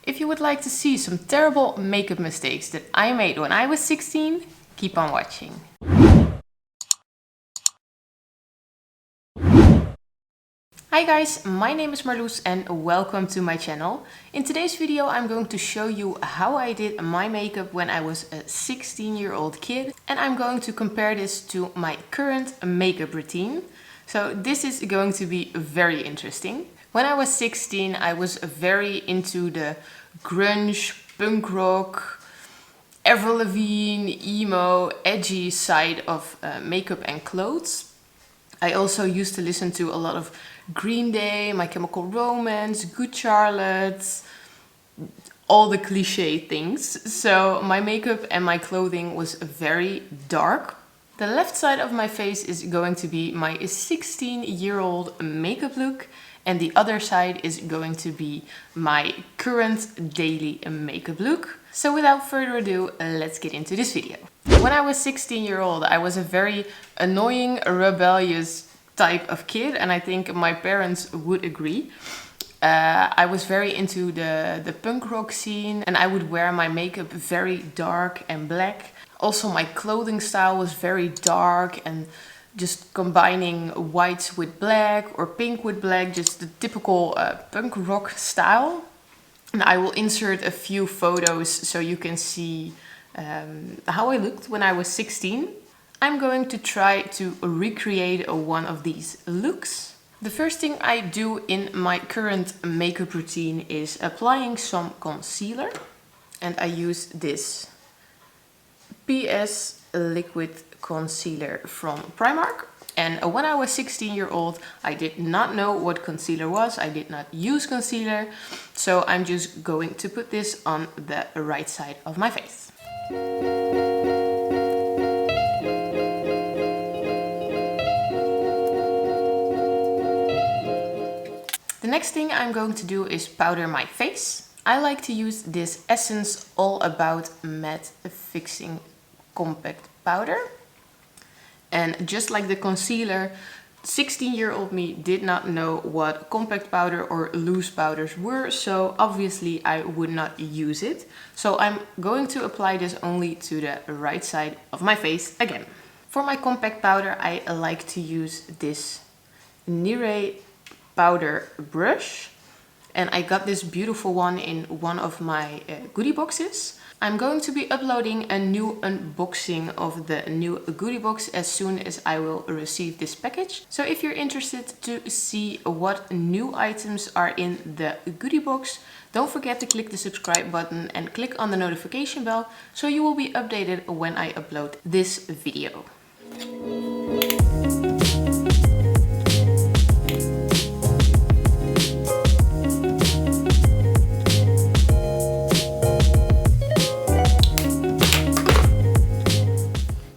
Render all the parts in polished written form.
If you would like to see some terrible makeup mistakes that I made when I was 16, keep on watching. Hi guys, my name is Marloes and welcome to my channel. In today's video I'm going to show you how I did my makeup when I was a 16-year-old kid, and I'm going to compare this to my current makeup routine. So this is going to be very interesting. When I was 16 I was very into the grunge, punk rock, Avril Lavigne, emo, edgy side of makeup and clothes. I also used to listen to a lot of Green Day, My Chemical Romance, Good Charlotte, all the cliche things. So my makeup and my clothing was very dark. The left side of my face is going to be my 16-year-old makeup look, and the other side is going to be my current daily makeup look. So without further ado, let's get into this video. When I was 16-year-old, I was a very annoying, rebellious type of kid, and I think my parents would agree. I was very into the punk rock scene, and I would wear my makeup very dark and black. Also my clothing style was very dark and just combining whites with black or pink with black, just the typical punk rock style. And I will insert a few photos so you can see how I looked when I was 16. I'm going to try to recreate one of these looks. The first thing I do in my current makeup routine is applying some concealer. And I use this PS liquid concealer from Primark. And when I was 16-year-old, I did not know what concealer was. I did not use concealer. So I'm just going to put this on the right side of my face. The next thing I'm going to do is powder my face. I like to use this Essence All About Matte Fixing Compact Powder. And just like the concealer, 16-year-old me did not know what compact powder or loose powders were, so obviously I would not use it. So I'm going to apply this only to the right side of my face again. For my compact powder, I like to use this Nire powder brush. And I got this beautiful one in one of my goodie boxes. I'm going to be uploading a new unboxing of the new goodie box as soon as I will receive this package. So if you're interested to see what new items are in the goodie box, don't forget to click the subscribe button and click on the notification bell so you will be updated when I upload this video.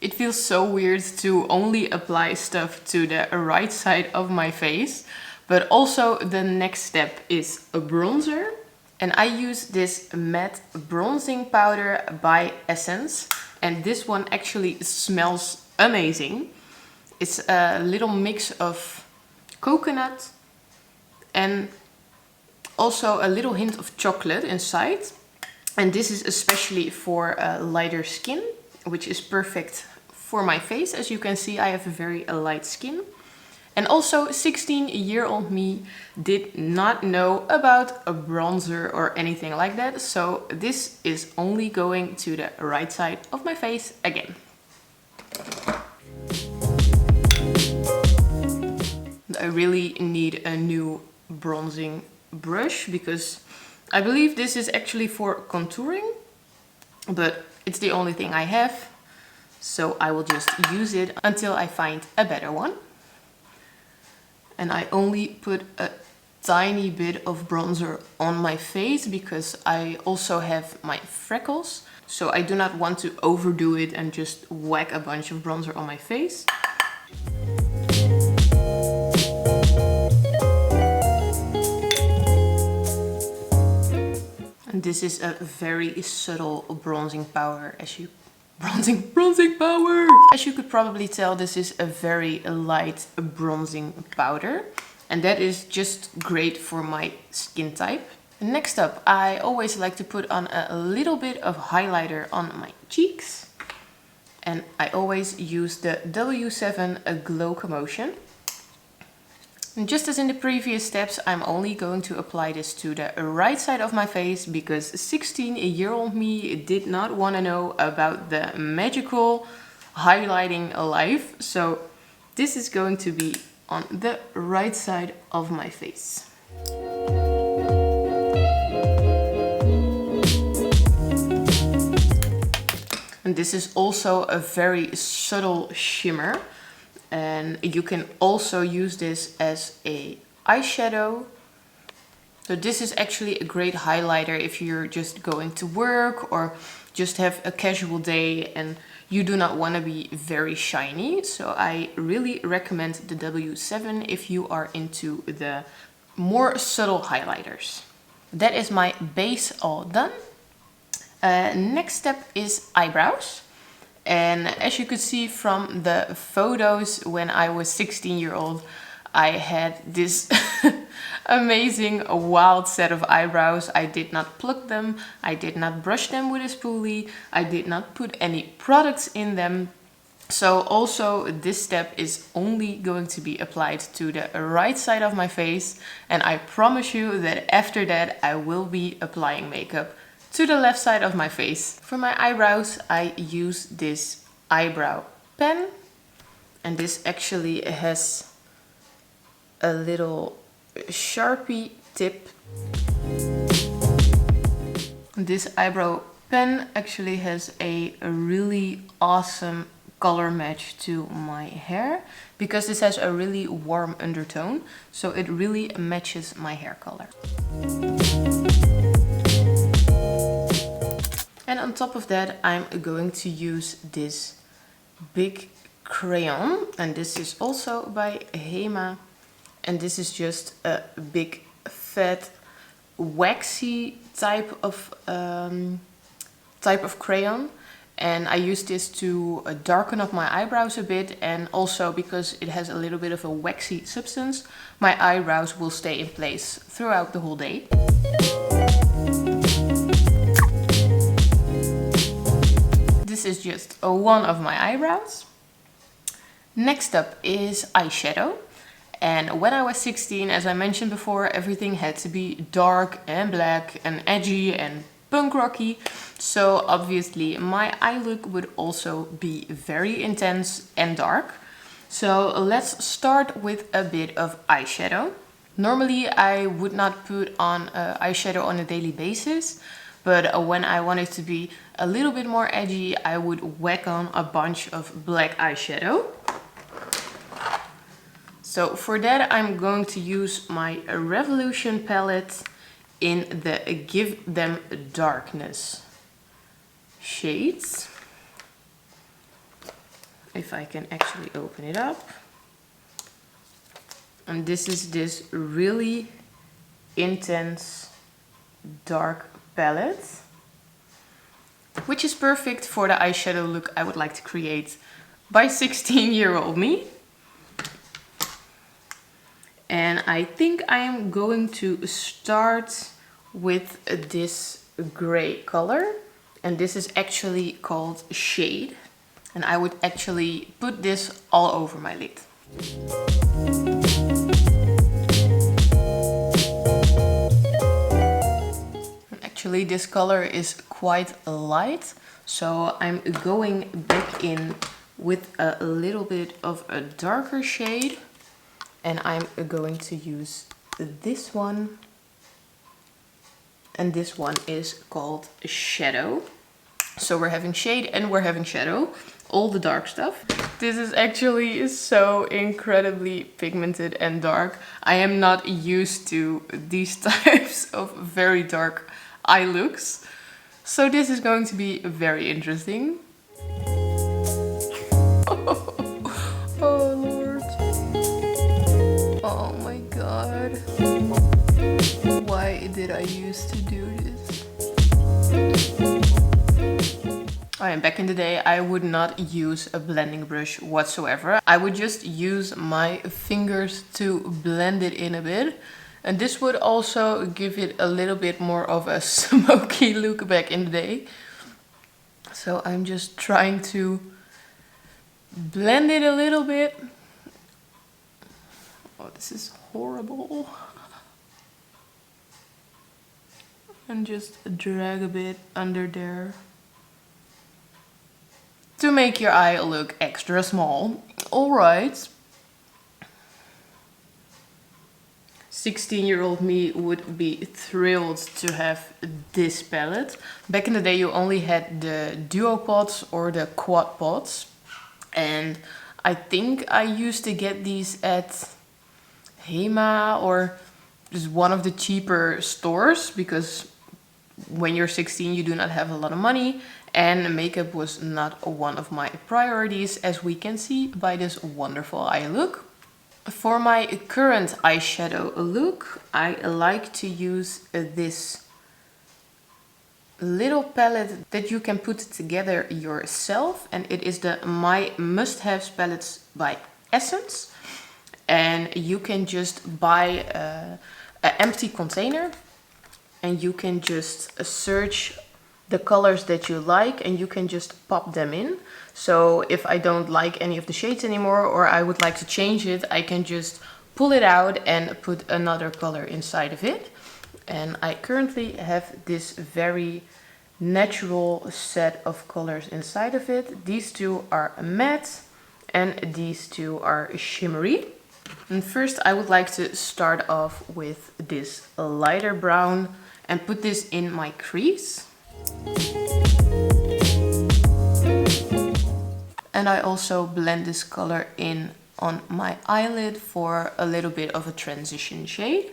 It feels so weird to only apply stuff to the right side of my face, but also the next step is a bronzer. And I use this matte bronzing powder by Essence, and this one actually smells amazing. It's a little mix of coconut and also a little hint of chocolate inside. And this is especially for lighter skin, which is perfect for my face. As you can see, I have a very light skin. And also 16-year-old me did not know about a bronzer or anything like that. So this is only going to the right side of my face again. I really need a new bronzing brush because I believe this is actually for contouring, but it's the only thing I have. So I will just use it until I find a better one. And I only put a tiny bit of bronzer on my face because I also have my freckles. So I do not want to overdo it and just whack a bunch of bronzer on my face. And this is a very subtle bronzing powder, bronzing power! As you could probably tell, this is a very light bronzing powder. And that is just great for my skin type. Next up, I always like to put on a little bit of highlighter on my cheeks. And I always use the W7 Glow Commotion. And just as in the previous steps, I'm only going to apply this to the right side of my face because 16-year-old me did not want to know about the magical highlighting life. So this is going to be on the right side of my face. And this is also a very subtle shimmer. And you can also use this as a eyeshadow. So this is actually a great highlighter if you're just going to work or just have a casual day and you do not want to be very shiny. So I really recommend the W7 if you are into the more subtle highlighters. That is my base all done. Next step is eyebrows. And as you could see from the photos when I was 16-year-old, I had this amazing wild set of eyebrows. I did not pluck them, I did not brush them with a spoolie, I did not put any products in them. So also this step is only going to be applied to the right side of my face, and I promise you that after that I will be applying makeup to the left side of my face. For my eyebrows, I use this eyebrow pen, and this actually has a little Sharpie tip. This eyebrow pen actually has a really awesome color match to my hair because this has a really warm undertone, so it really matches my hair color. And on top of that, I'm going to use this big crayon, and this is also by Hema, and this is just a big fat waxy type of crayon, and I use this to darken up my eyebrows a bit, and also because it has a little bit of a waxy substance, my eyebrows will stay in place throughout the whole day. This is just one of my eyebrows. Next up is eyeshadow. And when I was 16, as I mentioned before, everything had to be dark and black and edgy and punk rocky. So obviously my eye look would also be very intense and dark. So let's start with a bit of eyeshadow. Normally I would not put on eyeshadow on a daily basis, but when I wanted to be a little bit more edgy, I would whack on a bunch of black eyeshadow. So for that, I'm going to use my Revolution palette in the Give Them Darkness shades. If I can actually open it up. And this is this really intense dark palette, which is perfect for the eyeshadow look I would like to create by 16-year-old me. And I think I am going to start with this gray color, and this is actually called Shade, and I would actually put this all over my lid. Actually, this color is quite light, so I'm going back in with a little bit of a darker shade, and I'm going to use this one, and this one is called Shadow. So we're having shade and we're having shadow, all the dark stuff. This is actually so incredibly pigmented and dark. I am not used to these types of very dark eye looks, so this is going to be very interesting. Oh Lord. Oh my god. Why did I used to do this? And back in the day, I would not use a blending brush whatsoever. I would just use my fingers to blend it in a bit. And this would also give it a little bit more of a smoky look back in the day. So I'm just trying to blend it a little bit. Oh, this is horrible. And just drag a bit under there to make your eye look extra small. Alright. 16-year-old me would be thrilled to have this palette. Back in the day you only had the duo pots or the quad pots. And I think I used to get these at Hema or just one of the cheaper stores, because when you're 16 you do not have a lot of money and makeup was not one of my priorities, as we can see by this wonderful eye look. For my current eyeshadow look, I like to use this little palette that you can put together yourself, and it is the My Must-Haves palettes by Essence. And you can just buy an empty container and you can just search the colors that you like and you can just pop them in. So if I don't like any of the shades anymore or I would like to change it, I can just pull it out and put another color inside of it. And I currently have this very natural set of colors inside of it. These two are matte and these two are shimmery. And first I would like to start off with this lighter brown and put this in my crease. And I also blend this color in on my eyelid for a little bit of a transition shade.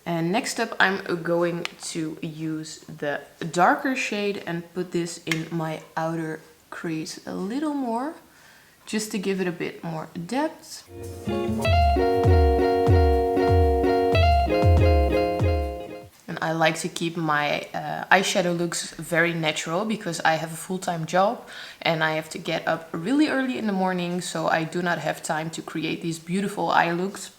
And next up I'm going to use the darker shade and put this in my outer crease a little more, just to give it a bit more depth. And I like to keep my eyeshadow looks very natural because I have a full-time job and I have to get up really early in the morning, so I do not have time to create these beautiful eye looks.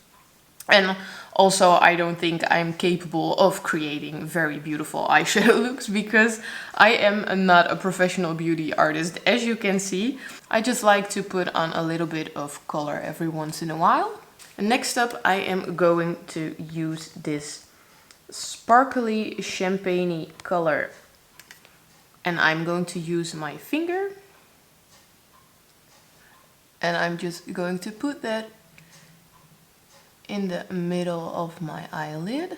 And also I don't think I'm capable of creating very beautiful eyeshadow looks because I am not a professional beauty artist, as you can see. I just like to put on a little bit of color every once in a while. And next up I am going to use this sparkly champagne color and I'm going to use my finger and I'm just going to put that in the middle of my eyelid.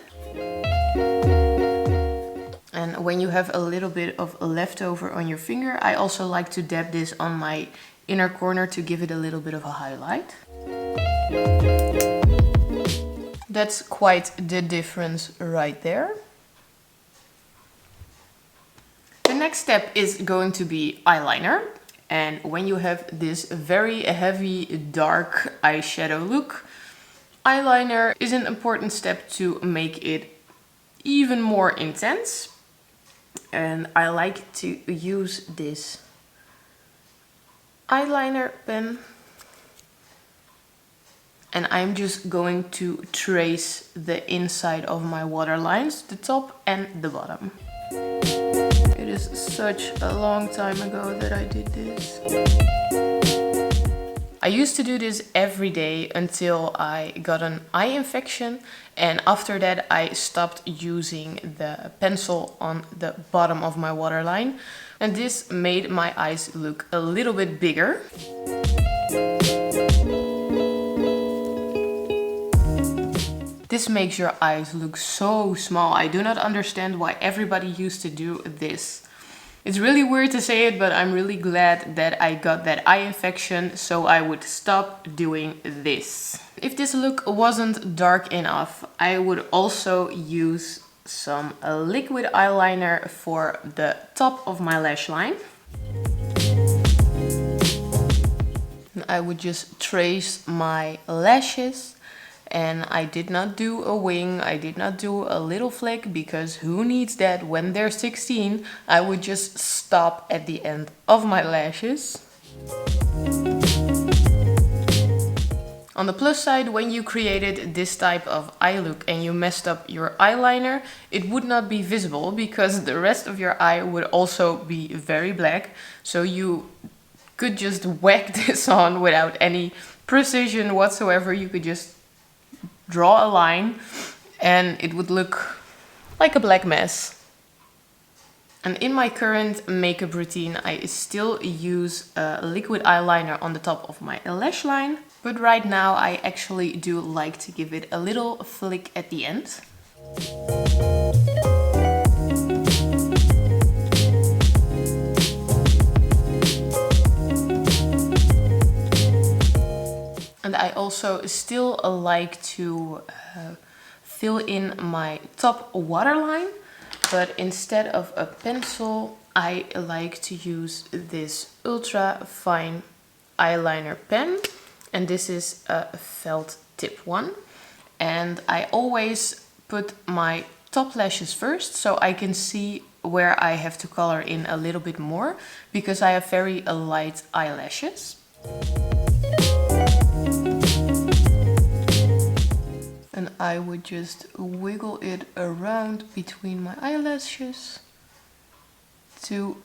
And when you have a little bit of leftover on your finger, I also like to dab this on my inner corner to give it a little bit of a highlight. That's quite the difference right there. The next step is going to be eyeliner. And when you have this very heavy dark eyeshadow look, eyeliner is an important step to make it even more intense. And I like to use this eyeliner pen. And I'm just going to trace the inside of my waterlines, the top and the bottom. It is such a long time ago that I did this. I used to do this every day until I got an eye infection, and after that I stopped using the pencil on the bottom of my waterline, and this made my eyes look a little bit bigger. This makes your eyes look so small. I do not understand why everybody used to do this. It's really weird to say it, but I'm really glad that I got that eye infection so I would stop doing this. If this look wasn't dark enough, I would also use some liquid eyeliner for the top of my lash line. And I would just trace my lashes. And I did not do a wing, I did not do a little flick, because who needs that when they're 16? I would just stop at the end of my lashes. On the plus side, when you created this type of eye look and you messed up your eyeliner, it would not be visible because the rest of your eye would also be very black. So you could just whack this on without any precision whatsoever. You could just draw a line and it would look like a black mess. And in my current makeup routine, I still use a liquid eyeliner on the top of my lash line. But right now I actually do like to give it a little flick at the end. And I also still like to fill in my top waterline. But instead of a pencil, I like to use this ultra fine eyeliner pen. And this is a felt tip one. And I always put my top lashes first so I can see where I have to color in a little bit more, because I have very light eyelashes. And I would just wiggle it around between my eyelashes to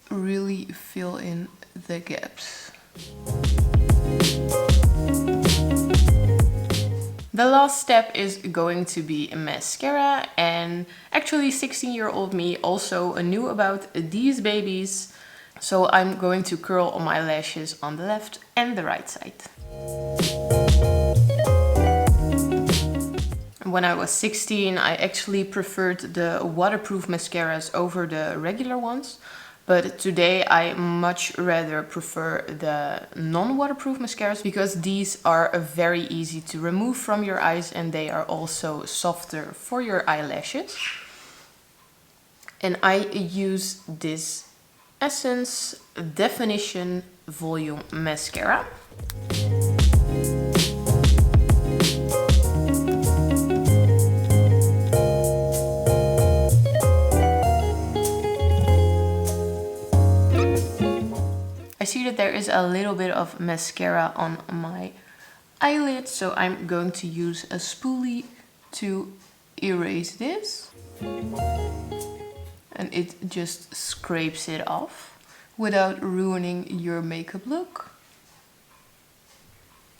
really fill in the gaps. The last step is going to be mascara, and actually 16-year-old me also knew about these babies. So I'm going to curl my lashes on the left and the right side. When I was 16, I actually preferred the waterproof mascaras over the regular ones. But today I much rather prefer the non-waterproof mascaras, because these are very easy to remove from your eyes and they are also softer for your eyelashes. And I use this Essence Definition Volume Mascara. I see that there is a little bit of mascara on my eyelid, so I'm going to use a spoolie to erase this. And it just scrapes it off without ruining your makeup look.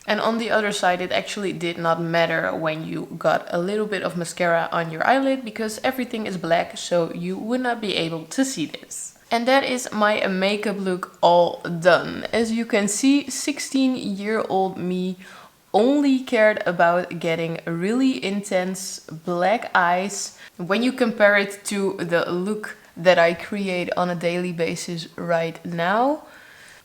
And on the other side, it actually did not matter when you got a little bit of mascara on your eyelid, because everything is black, so you would not be able to see this. And that is my makeup look all done. As you can see, 16-year-old me only cared about getting really intense black eyes. When you compare it to the look that I create on a daily basis right now,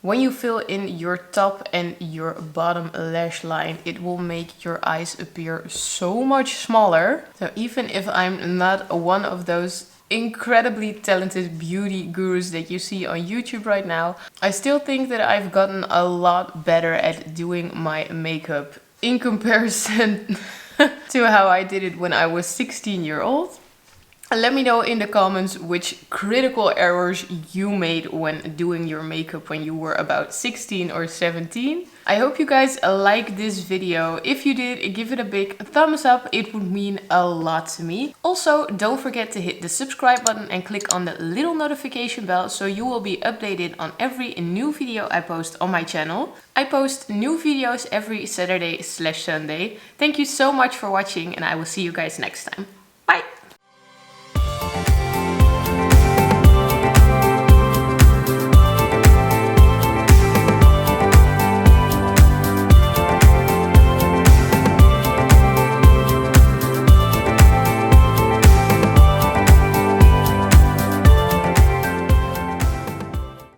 when you fill in your top and your bottom lash line, it will make your eyes appear so much smaller. So even if I'm not one of those incredibly talented beauty gurus that you see on YouTube right now, I still think that I've gotten a lot better at doing my makeup in comparison to how I did it when I was 16-year-old. And let me know in the comments which critical errors you made when doing your makeup when you were about 16 or 17. I hope you guys like this video. If you did, give it a big thumbs up. It would mean a lot to me. Also, don't forget to hit the subscribe button and click on the little notification bell so you will be updated on every new video I post on my channel. I post new videos every Saturday/Sunday. Thank you so much for watching, and I will see you guys next time.